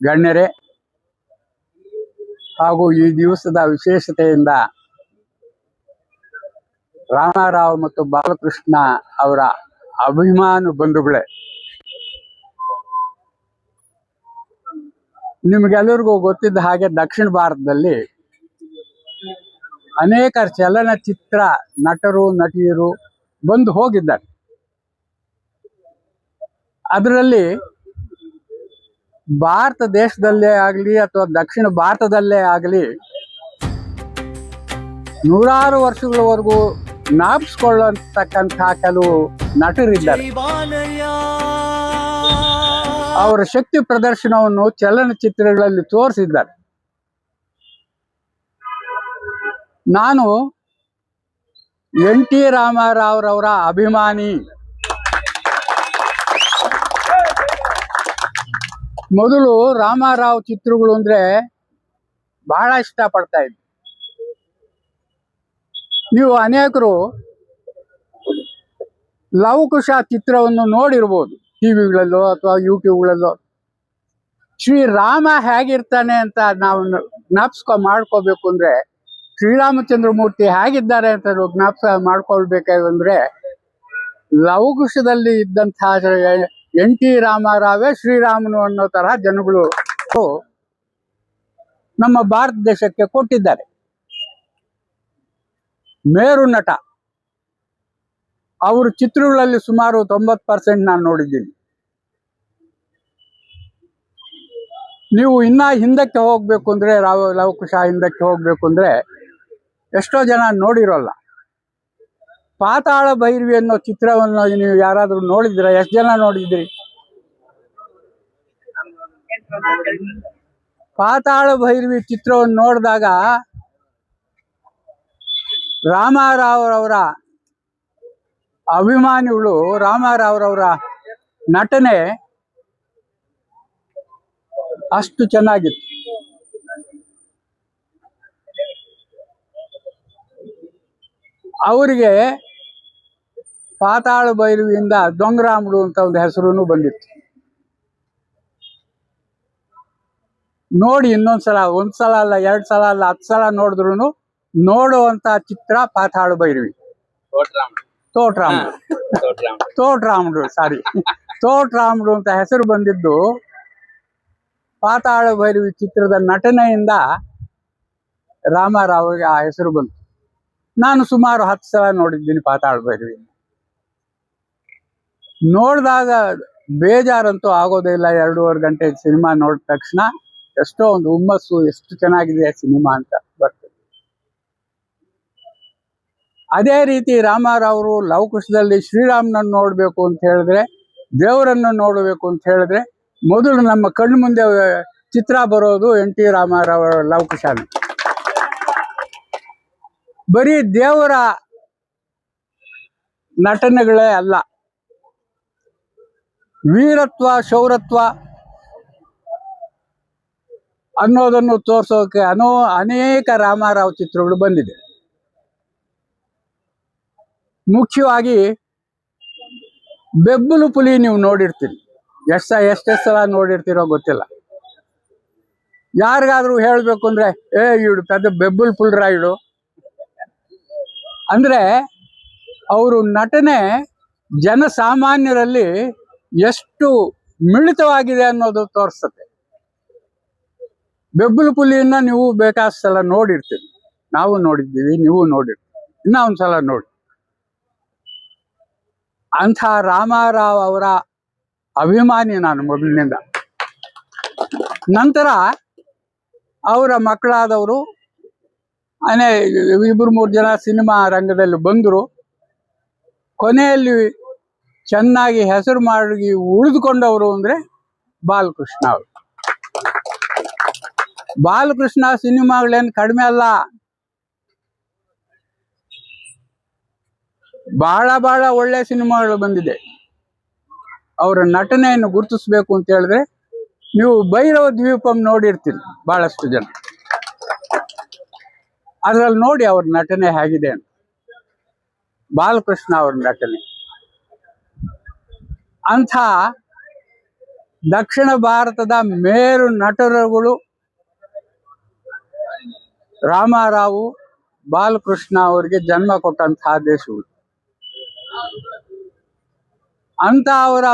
ಗಣ್ಯರೇ ಹಾಗೂ ಈ ದಿವಸದ ವಿಶೇಷತೆಯಿಂದ ರಾಮಾರಾವ್ ಮತ್ತು ಬಾಲಕೃಷ್ಣ ಅವರ ಅಭಿಮಾನ ಬಂಧುಗಳೇ, ನಿಮಗೆಲ್ಲರಿಗೂ ಗೊತ್ತಿದ್ದ ಹಾಗೆ ದಕ್ಷಿಣ ಭಾರತದಲ್ಲಿ ಅನೇಕ ಚಲನಚಿತ್ರ ನಟರು ನಟಿಯರು ಬಂದು ಹೋಗಿದ್ದಾರೆ. ಅದರಲ್ಲಿ ಭಾರತ ದೇಶದಲ್ಲೇ ಆಗಲಿ ಅಥವಾ ದಕ್ಷಿಣ ಭಾರತದಲ್ಲೇ ಆಗಲಿ ನೂರಾರು ವರ್ಷಗಳವರೆಗೂ ಜ್ಞಾಪಿಸ್ಕೊಳ್ಳತಕ್ಕಂಥ ಕೆಲವು ನಟರಿದ್ದಾರೆ. ಅವರ ಶಕ್ತಿ ಪ್ರದರ್ಶನವನ್ನು ಚಲನಚಿತ್ರಗಳಲ್ಲಿ ತೋರಿಸಿದ್ದಾರೆ. ನಾನು ಎನ್.ಟಿ. ರಾಮಾರಾವ್ರವರ ಅಭಿಮಾನಿ. ಮೊದಲು ರಾಮಾರಾವ್ ಚಿತ್ರಗಳು ಅಂದ್ರೆ ಬಹಳ ಇಷ್ಟಪಡ್ತಾ ಇದ್ದೆ. ನೀವು ಅನೇಕರು ಲವಕುಶ ಚಿತ್ರವನ್ನು ನೋಡಿರ್ಬೋದು, ಟಿವಿಗಳಲ್ಲೋ ಅಥವಾ ಯೂಟ್ಯೂಬ್ಗಳಲ್ಲೋ. ಶ್ರೀರಾಮ ಹೇಗಿರ್ತಾನೆ ಅಂತ ನಾವು ಮಾಡ್ಕೋಬೇಕು ಅಂದ್ರೆ, ಶ್ರೀರಾಮಚಂದ್ರ ಮೂರ್ತಿ ಹೇಗಿದ್ದಾರೆ ಅಂತ ಮಾಡ್ಕೊಳ್ಬೇಕಾದ್ರೆ ಲವಕುಶದಲ್ಲಿ ಇದ್ದಂತಹ ಎನ್.ಟಿ. ರಾಮಾರಾವೇ ಶ್ರೀರಾಮನು ಅನ್ನೋ ತರ ಜನಗಳು ನಮ್ಮ ಭಾರತ ದೇಶಕ್ಕೆ ಕೊಟ್ಟಿದ್ದಾರೆ. ಮೇರು ನಟ. ಅವ್ರ ಚಿತ್ರಗಳಲ್ಲಿ ಸುಮಾರು 90% ನಾನು ನೋಡಿದ್ದೀನಿ. ನೀವು ಇನ್ನ ಹಿಂದಕ್ಕೆ ಹೋಗ್ಬೇಕು ಅಂದ್ರೆ, ಲವಕುಶ ಹಿಂದಕ್ಕೆ ಹೋಗ್ಬೇಕು ಅಂದ್ರೆ ಎಷ್ಟೋ ಜನ ನೋಡಿರೋಲ್ಲ. ಪಾತಾಳ ಭೈರವಿ ಅನ್ನೋ ಚಿತ್ರವನ್ನು ನೀವು ಯಾರಾದ್ರೂ ನೋಡಿದ್ರ? ಎಷ್ಟು ಜನ ನೋಡಿದ್ರಿ? ಪಾತಾಳ ಭೈರವಿ ಚಿತ್ರವನ್ನು ನೋಡಿದಾಗ ರಾಮಾರಾವ್ರವರ ಅಭಿಮಾನಿಗಳು ರಾಮಾರಾವ್ರವರ ನಟನೆ ಅಷ್ಟು ಚೆನ್ನಾಗಿತ್ತು. ಅವರಿಗೆ ಪಾತಾಳ ಭೈರವಿಯಿಂದ ದೊಂಗರಾಮುಡು ಅಂತ ಒಂದು ಹೆಸರು ಬಂದಿತ್ತು. ನೋಡಿ ಇನ್ನೊಂದ್ಸಲ, ಒಂದ್ಸಲ ಅಲ್ಲ, 2 ಸಲ ಅಲ್ಲ, 10 ಸಲ ನೋಡಿದ್ರು ನೋಡುವಂತ ಚಿತ್ರ ಪಾತಾಳ ಭೈರವಿ. ತೋಟ್ರಾಮುಡು ಅಂತ ಹೆಸರು ಬಂದಿದ್ದು ಪಾತಾಳ ಭೈರವಿ ಚಿತ್ರದ ನಟನೆಯಿಂದ ರಾಮಾರಾವ್ಗೆ ಆ ಹೆಸರು ಬಂತು. ನಾನು ಸುಮಾರು 10 ಸಲ ನೋಡಿದ್ದೀನಿ ಪಾತಾಳ ಭೈರವಿ. ನೋಡಿದಾಗ ಬೇಜಾರಂತೂ ಆಗೋದೇ ಇಲ್ಲ. 2.5 ಗಂಟೆ ಸಿನಿಮಾ ನೋಡಿದ ತಕ್ಷಣ ಎಷ್ಟೋ ಒಂದು ಹುಮ್ಮಸ್ಸು, ಎಷ್ಟು ಚೆನ್ನಾಗಿದೆ ಸಿನಿಮಾ ಅಂತ ಬರ್ತದೆ. ಅದೇ ರೀತಿ ರಾಮಾರಾವ್ರು ಲವಕುಶದಲ್ಲಿ ಶ್ರೀರಾಮನನ್ನು ನೋಡ್ಬೇಕು ಅಂತ ಹೇಳಿದ್ರೆ, ದೇವರನ್ನು ನೋಡಬೇಕು ಅಂತ ಹೇಳಿದ್ರೆ ಮೊದಲು ನಮ್ಮ ಕಣ್ಣು ಮುಂದೆ ಚಿತ್ರ ಬರೋದು ಎನ್.ಟಿ. ರಾಮಾರಾವ್ ಲವಕುಶನ. ಬರೀ ದೇವರ ನಟನೆಗಳೇ ಅಲ್ಲ, ವೀರತ್ವ ಶೌರತ್ವ ಅನ್ನೋದನ್ನು ತೋರ್ಸೋಕೆ ಅನೇಕ ರಾಮಾರಾವ್ ಚಿತ್ರಗಳು ಬಂದಿದೆ. ಮುಖ್ಯವಾಗಿ ಬೆಬ್ಬುಲು ಪುಲಿ ನೀವು ನೋಡಿರ್ತೀರಿ. ಎಷ್ಟು ಸಲ ನೋಡಿರ್ತೀರೋ ಗೊತ್ತಿಲ್ಲ. ಯಾರಿಗಾದ್ರೂ ಹೇಳ್ಬೇಕು ಅಂದ್ರೆ, ಇಡು ಪೆದ್ದ ಬೆಬ್ಬುಲ್ ಪುಲ್ರಾಯುಡು ಅಂದ್ರೆ ಅವರು ನಟನೆ ಜನಸಾಮಾನ್ಯರಲ್ಲಿ ಎಷ್ಟು ಮಿಳಿತವಾಗಿದೆ ಅನ್ನೋದು ತೋರಿಸ್ತದೆ. ಬೆಬ್ಬುಲು ಪುಲಿಯನ್ನ ನೀವು ಬೇಕಾದ ಸಲ ನೋಡಿರ್ತೀರಿ, ನಾವು ನೋಡಿದ್ದೀವಿ, ನೀವು ನೋಡಿರ್ತೀವಿ. ಇನ್ನ ಒಂದ್ಸಲ ನೋಡಿ. ಅಂಥ ರಾಮಾರಾವ್ ಅವರ ಅಭಿಮಾನಿ ನಾನು ಮೊದಲಿನಿಂದ. ನಂತರ ಅವರ ಮಕ್ಕಳಾದವರು 2-3 ಜನ ಸಿನಿಮಾ ರಂಗದಲ್ಲಿ ಬಂದರು. ಕೊನೆಯಲ್ಲಿ ಚೆನ್ನಾಗಿ ಹೆಸರು ಮಾಡಿ ಉಳಿದುಕೊಂಡವರು ಅಂದ್ರೆ ಬಾಲಕೃಷ್ಣ ಅವರು. ಬಾಲಕೃಷ್ಣ ಸಿನಿಮಾಗಳೇನು ಕಡಿಮೆ ಅಲ್ಲ, ಬಹಳ ಒಳ್ಳೆ ಸಿನಿಮಾಗಳು ಬಂದಿದೆ. ಅವರ ನಟನೆಯನ್ನು ಗುರುತಿಸ್ಬೇಕು ಅಂತ ಹೇಳಿದ್ರೆ ನೀವು ಭೈರವ ದ್ವೀಪಂ ನೋಡಿರ್ತೀರಿ ಬಹಳಷ್ಟು ಜನ. ಅದ್ರಲ್ಲಿ ನೋಡಿ ಅವ್ರ ನಟನೆ ಹೇಗಿದೆ ಅಂತ. ಬಾಲಕೃಷ್ಣ ಅವ್ರ ನಟನೆ ಅಂಥ ದಕ್ಷಿಣ ಭಾರತದ ಮೇರು ನಟರುಗಳು ರಾಮಾರಾವು, ಬಾಲಕೃಷ್ಣ ಅವರಿಗೆ ಜನ್ಮ ಕೊಟ್ಟಂತಹ ದೇಶಗಳು. ಅಂತ ಅವರ